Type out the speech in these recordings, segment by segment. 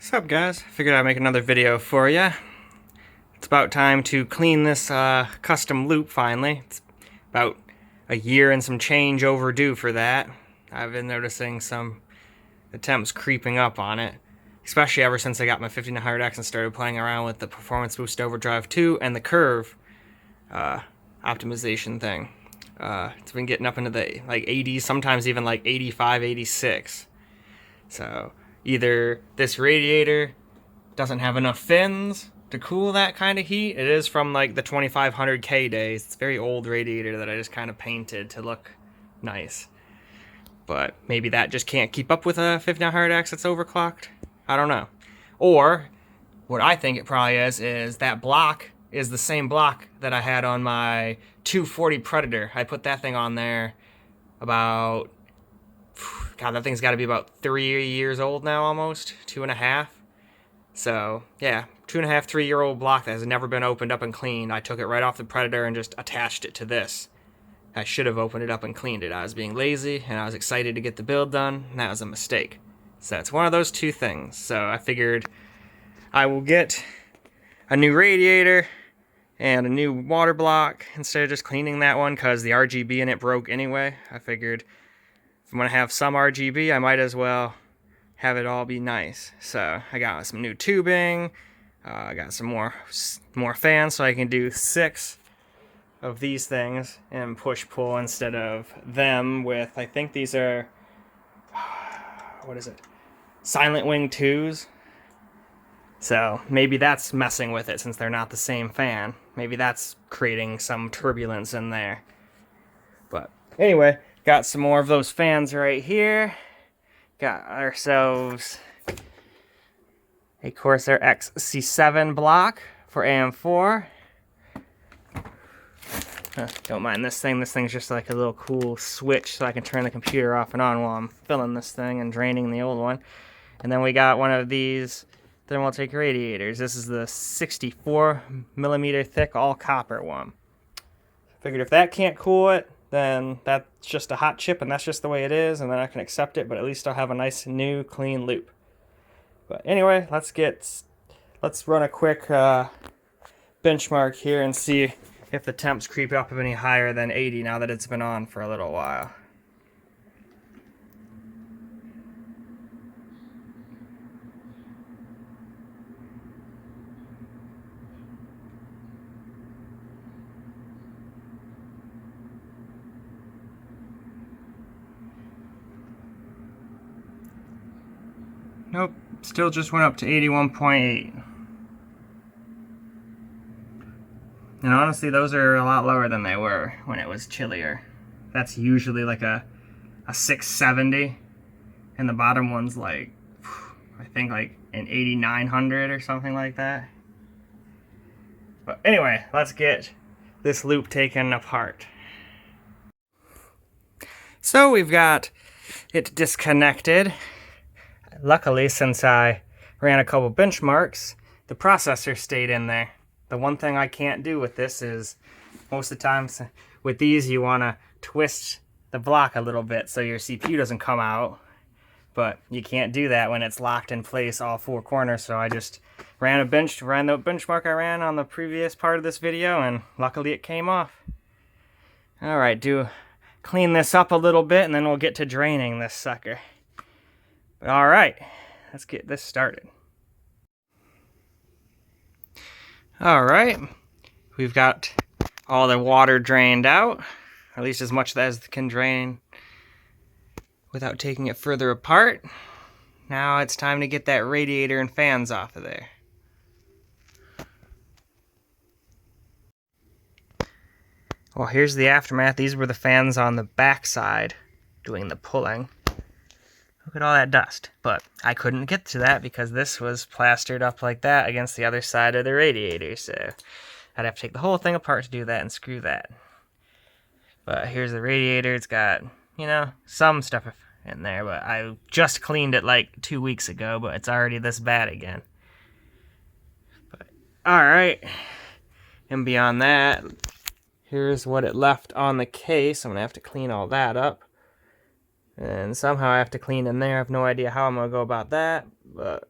What's up, guys? Figured I'd make another video for you. It's about time to clean this custom loop finally. It's about a year and some change overdue for that. I've been noticing some attempts creeping up on it, especially ever since I got my 5900X and started playing around with the Performance Boost Overdrive 2 and the curve optimization thing. It's been getting up into the like 80s, sometimes even like 85, 86. So either this radiator doesn't have enough fins to cool that kind of heat. It is from like the 2500K days. It's a very old radiator that I just kind of painted to look nice. But maybe that just can't keep up with a 5900X that's overclocked. I don't know. Or what I think it probably is that block is the same block that I had on my 240 Predator. I put that thing on there about, God, that thing's got to be about 3 years old now, almost 2.5. So yeah, 2.5, 3-year-old block that has never been opened up and cleaned. I took it right off the Predator and just attached it to this. I should have opened it up and cleaned it. I was being lazy and I was excited to get the build done, and that was a mistake. So it's one of those two things. So I figured I will get a new radiator and a new water block instead of just cleaning that one, because the RGB in it broke anyway. I figured if I'm gonna have some RGB, I might as well have it all be nice. So I got some new tubing. I got some more fans, so I can do 6 of these things and push pull instead of them with, I think these are, what is it? Silent Wing 2s. So maybe that's messing with it since they're not the same fan. Maybe that's creating some turbulence in there. But anyway, got some more of those fans right here. Got ourselves a Corsair XC7 block for AM4. Don't mind this thing. This thing's just like a little cool switch so I can turn the computer off and on while I'm filling this thing and draining the old one. And then we got one of these Thermaltake radiators. This is the 64mm thick all copper one. Figured if that can't cool it, then that's just a hot chip and that's just the way it is, and then I can accept it, but at least I'll have a nice new clean loop. But anyway, let's run a quick benchmark here and see if the temps creep up any higher than 80 now that it's been on for a little while. Nope, still just went up to 81.8. And honestly, those are a lot lower than they were when it was chillier. That's usually like a 670. And the bottom one's like, I think like an 8900 or something like that. But anyway, let's get this loop taken apart. So we've got it disconnected. Luckily, since I ran a couple benchmarks, the processor stayed in there. The one thing I can't do with this is, most of the times with these, you want to twist the block a little bit so your CPU doesn't come out. But you can't do that when it's locked in place all 4 corners, so I just ran the benchmark I ran on the previous part of this video, and luckily it came off. Alright, clean this up a little bit, and then we'll get to draining this sucker. All right, let's get this started. All right, we've got all the water drained out, at least as much as can drain without taking it further apart. Now it's time to get that radiator and fans off of there. Well, here's the aftermath. These were the fans on the back side doing the pulling. Look at all that dust. But I couldn't get to that because this was plastered up like that against the other side of the radiator. So I'd have to take the whole thing apart to do that and screw that. But here's the radiator. It's got, you know, some stuff in there. But I just cleaned it like 2 weeks ago. But it's already this bad again. But alright. And beyond that, here's what it left on the case. I'm going to have to clean all that up. And somehow I have to clean in there. I have no idea how I'm going to go about that, but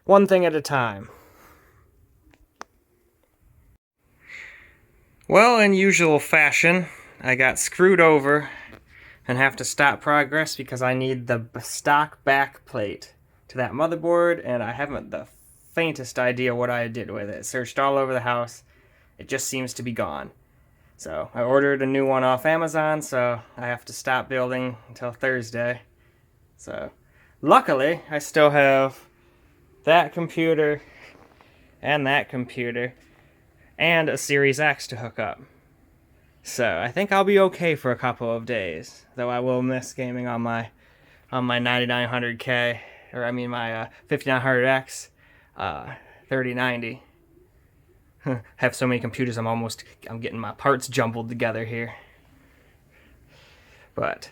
one thing at a time. Well, in usual fashion, I got screwed over and have to stop progress because I need the stock back plate to that motherboard, and I haven't the faintest idea what I did with it. Searched all over the house. It just seems to be gone. So I ordered a new one off Amazon, so I have to stop building until Thursday. So luckily, I still have that computer and a Series X to hook up. So I think I'll be okay for a couple of days, though I will miss gaming on my 9900K, or I mean my 5900X 3090. Have so many computers, I'm getting my parts jumbled together here. But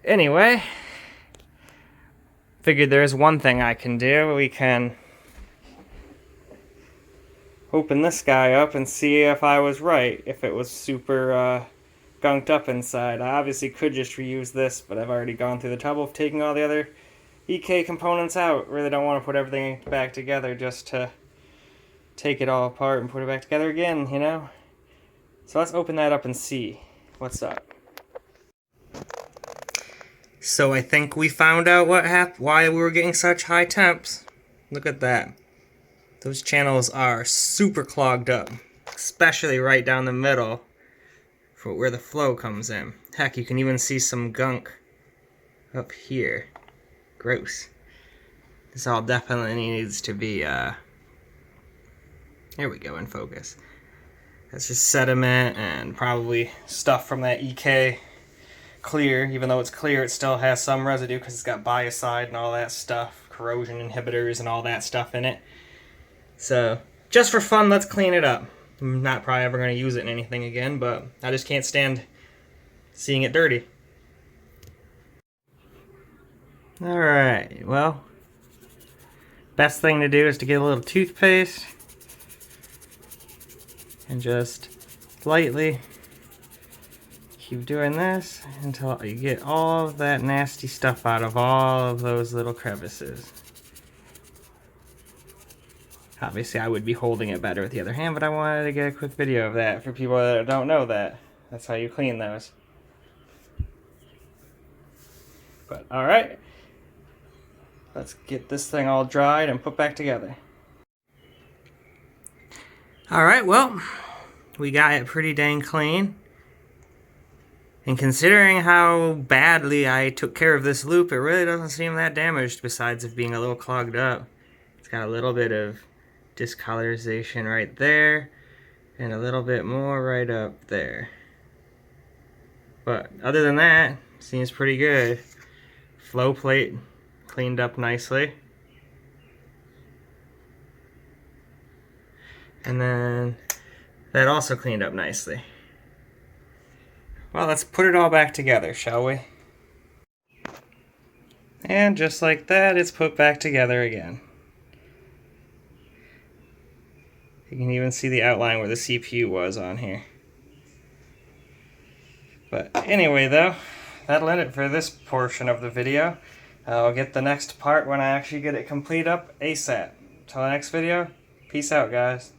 anyway, figured there's one thing I can do. We can open this guy up and see if I was right, if it was super gunked up inside. I obviously could just reuse this, but I've already gone through the trouble of taking all the other EK components out. Really don't want to put everything back together just to take it all apart and put it back together again, you know? So let's open that up and see what's up. So I think we found out why we were getting such high temps. Look at that. Those channels are super clogged up, especially right down the middle for where the flow comes in. Heck, you can even see some gunk up here. Gross. This all definitely needs to be, here we go, in focus. That's just sediment and probably stuff from that EK clear. Even though it's clear, it still has some residue because it's got biocide and all that stuff, corrosion inhibitors and all that stuff in it. So, just for fun, let's clean it up. I'm not probably ever going to use it in anything again, but I just can't stand seeing it dirty. Alright, well, best thing to do is to get a little toothpaste and just lightly keep doing this until you get all of that nasty stuff out of all of those little crevices. Obviously, I would be holding it better with the other hand, but I wanted to get a quick video of that for people that don't know that. That's how you clean those. But, alright. Let's get this thing all dried and put back together. Alright, well, we got it pretty dang clean. And considering how badly I took care of this loop, it really doesn't seem that damaged besides it being a little clogged up. It's got a little bit of discolorization right there, and a little bit more right up there. But other than that, seems pretty good. Flow plate cleaned up nicely. And then that also cleaned up nicely. Well, let's put it all back together, shall we? And just like that, it's put back together again. You can even see the outline where the CPU was on here. But anyway though, that'll end it for this portion of the video. I'll get the next part when I actually get it complete up ASAP. Till the next video, peace out guys.